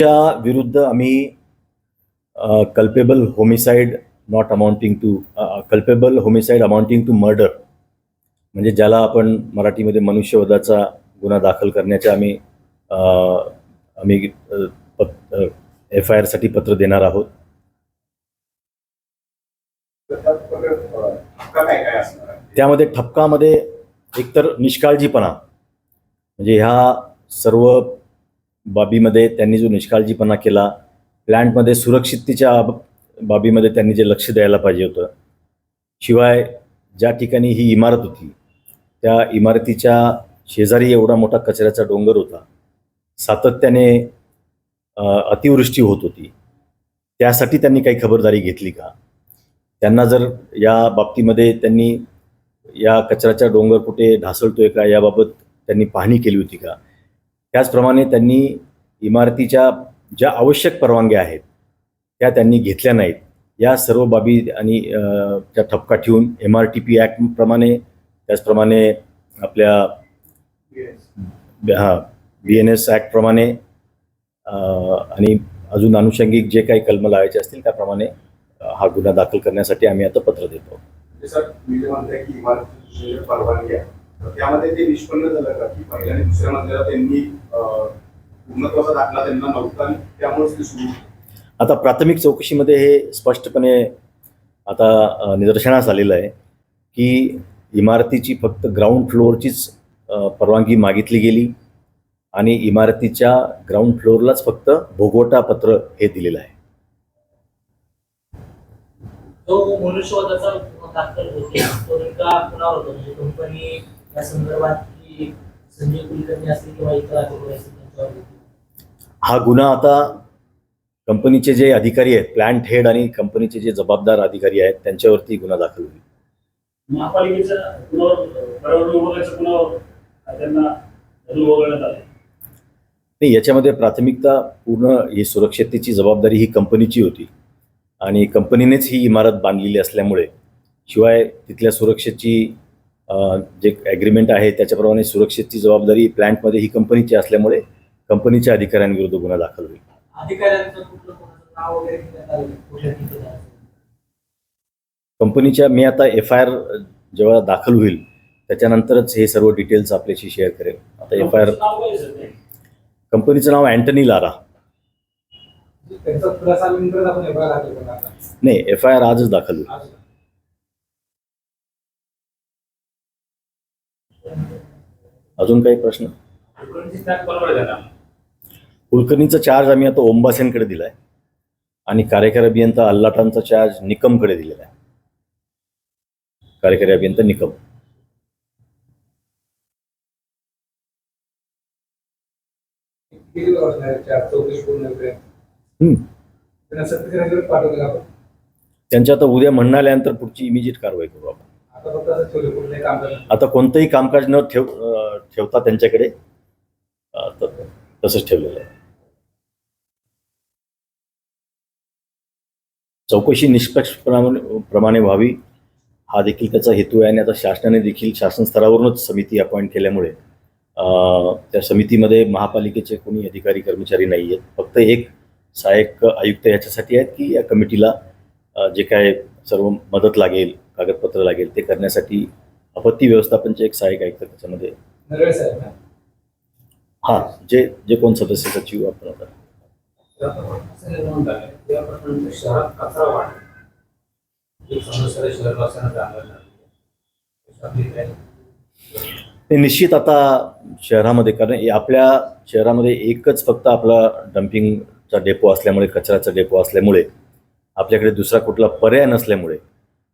त्या विरुद्ध आम्ही culpable homicide not amounting to culpable homicide amounting to murder, म्हणजे ज्याला आपण मराठीमध्ये मनुष्यवधाचा गुन्हा दाखल करण्याच्या आम्ही FIR साठी पत्र देणार आहोत. त्यामध्ये ठपकामध्ये एकतर निष्काळजीपणा, म्हणजे ह्या सर्व बाबीमध्ये त्यांनी जो निष्काळजीपणा केला, प्लॅन्टमध्ये सुरक्षिततेच्या बाबीमध्ये त्यांनी जे लक्ष द्यायला पाहिजे होतं. शिवाय ज्या ठिकाणी ही इमारत होती त्या इमारतीच्या शेजारी एवढा मोठा कचऱ्याचा डोंगर होता, सातत्याने अतिवृष्टी होत होती, त्यासाठी त्यांनी काही खबरदारी घेतली का? त्यांना जर या बाबतीमध्ये त्यांनी या कचऱ्याचा डोंगर कुठे ढासळतोय का याबाबत त्यांनी पाहणी केली होती का? त्याचप्रमाणे त्यांनी इमारतीच्या ज्या आवश्यक परवानग्या आहेत त्या त्यांनी घेतल्या नाहीत. या सर्व बाबी आणि त्या ठपका ठेवून MRTP ॲक्ट प्रमाणे, त्याचप्रमाणे आपल्या BNS ॲक्ट प्रमाणे आणि अजून अनुषंगिक जे काही कलम लावायचे असतील त्याप्रमाणे हा गुन्हा दाखल करण्यासाठी आम्ही आता पत्र देतो. सर, मी जे म्हणते की इमारतीची परवानगी आहे त्यामध्ये ते निष्पन्न झालं का की पहिल्या आणि दुसऱ्या मजल्याला त्यांनी पूर्णत्वाचा दाखला त्यांना नव्हता, त्यामुळेच ते सुरू? आता प्राथमिक चौकशीमध्ये हे स्पष्टपणे आता निदर्शनास आलेलं आहे की इमारतीची फक्त ग्राउंड फ्लोअरचीच परवानगी मागितली गेली आणि इमारतीच्या ग्राउंड फ्लोअरलाच फक्त भोगवटा पत्र हे दिलेलं आहे. तो मनुष्यवधाचा दाखल होते तो नेमका कुणावर होता, म्हणजे कंपनी या संदर्भात की संजय कुलकर्णी असतील किंवा इतर अधिकारी असतील त्यांच्यावर? हा गुन्हा आता कंपनीचे जे अधिकारी आहेत, प्लॅन्ट हेड आणि कंपनीचे जे जबाबदार अधिकारी आहेत त्यांच्यावरती गुन्हा दाखल होईल. महापालिकेच्या नाही, याच्यामध्ये प्राथमिकता पूर्ण ही सुरक्षिततेची जबाबदारी ही कंपनीची होती आणि कंपनीनेच ही इमारत बांधलेली असल्यामुळे, शिवाय तिथल्या सुरक्षेची जे ॲग्रीमेंट आहे त्याच्याप्रमाणे सुरक्षेची जबाबदारी प्लॅन्टमध्ये ही कंपनीची असल्यामुळे कंपनीच्या अधिकाऱ्यांविरुद्ध गुन्हा दाखल होईल. कंपनीच्या मी आता FIR जेव्हा दाखल होईल त्याच्यानंतरच हे सर्व डिटेल्स आपल्याशी शेअर करेल. आता FIR कंपनीचं नाव अँटनी लारा. नाही, FIR आजच दाखल होईल. अजून काही प्रश्न? कुलकर्णीचा चार्ज आम्ही आता ओंबासेंकडे दिलाय आणि कार्यकारी अभियंता अल्लाटांचा चार्ज निकमकडे दिलेला आहे. कार्यकारी अभियंता निकम. त्यांच्या आता उद्या म्हणणं आल्यानंतर पुढची इमिजिएट कारवाई करू आपण. आता कोणतंही कामकाज न ठेवता त्यांच्याकडे तसंच ठेवलेलं आहे. चौकशी निष्पक्षप्रमाणे व्हावी हा देखील त्याचा हेतू आहे आणि आता शासनाने देखील शासन स्तरावरूनच समिती अपॉइंट केल्यामुळे त्या समितीमध्ये महापालिकेचे कोणी अधिकारी कर्मचारी नाही आहेत. फक्त एक सहाय्यक आयुक्त याच्यासाठी आहेत की या कमिटीला जे काय सर्व मदत लागेल, कागदपत्र लागेल ते करण्यासाठी आपत्ती व्यवस्थापनचे एक सहाय्यक आयुक्त त्याच्यामध्ये. हां, जे कोण सदस्य सचिव आपण होता. निश्चित आता शहरामध्ये, कारण आपल्या शहरामध्ये एकच फक्त आपला डम्पिंगचा डेपो असल्यामुळे, कचऱ्याचा डेपो असल्यामुळे, आपल्याकडे दुसरा कुठला पर्याय नसल्यामुळे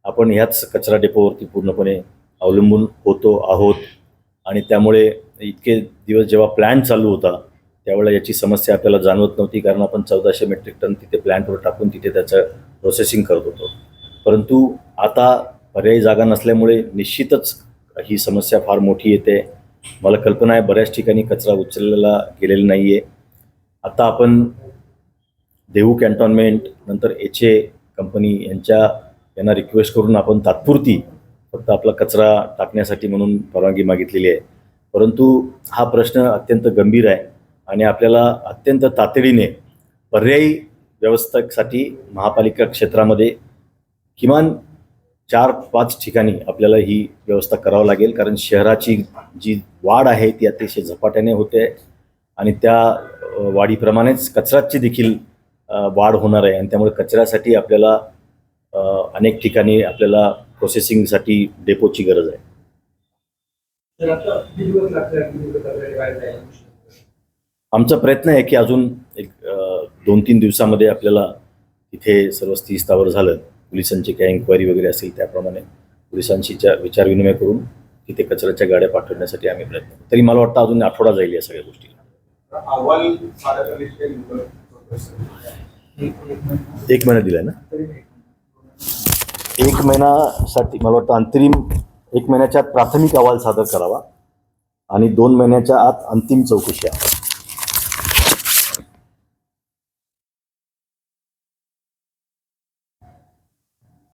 आपण ह्याच कचरा डेपोवरती पूर्णपणे अवलंबून आहोत आणि त्यामुळे इतके दिवस जेव्हा प्लॅन्ट चालू होता त्यावेळेला याची समस्या आपल्याला जाणवत नव्हती, कारण आपण 1400 मेट्रिक टन तिथे प्लॅन्टवर टाकून तिथे त्याचं प्रोसेसिंग करत होतो. परंतु आता पर्यायी जागा नसल्यामुळे निश्चितच ही समस्या फार मोठी येते. मला कल्पना आहे बऱ्याच ठिकाणी कचरा उचललेला गेलेला नाही आहे. आता आपण देहू कॅन्टॉन्मेंट नंतर HA कंपनी यांना रिक्वेस्ट करून आपण तात्पुरती फक्त आपला कचरा टाकण्यासाठी म्हणून परवानगी मागितलेली आहे. परंतु हा प्रश्न अत्यंत गंभीर आहे आणि आपल्याला अत्यंत तातडीने पर्यायी व्यवस्थेसाठी महापालिका क्षेत्रामध्ये किमान 4-5 ठिकाणी आपल्याला ही व्यवस्था करावं लागेल, कारण शहराची जी वाढ आहे ती अतिशय झपाट्याने होते आणि त्या वाढीप्रमाणेच कचऱ्याची देखील वाढ होणार आहे आणि त्यामुळे कचऱ्यासाठी आपल्याला अनेक ठिकाणी आपल्याला प्रोसेसिंगसाठी डेपोची गरज आहे. आमचा प्रयत्न आहे की अजून एक 2-3 दिवसामध्ये आपल्याला इथे सर्व स्थिरस्थावर झालं, पोलिसांची काही इन्क्वायरी वगैरे असेल त्याप्रमाणे पोलिसांशी विचारविनिमय करून तिथे कचऱ्याच्या गाड्या पाठवण्यासाठी आम्ही प्रयत्न करू. तरी मला वाटतं अजून आठवडा जाईल या सगळ्या गोष्टी. अहवाल सादर करण्याची मुदत 1 महिना दिलाय ना. 1 महिन्यासाठी मला वाटतं अंतरिम 1 महिन्याच्या आत प्राथमिक अहवाल सादर करावा आणि 2 महिन्याच्या आत अंतिम चौकशी आहे.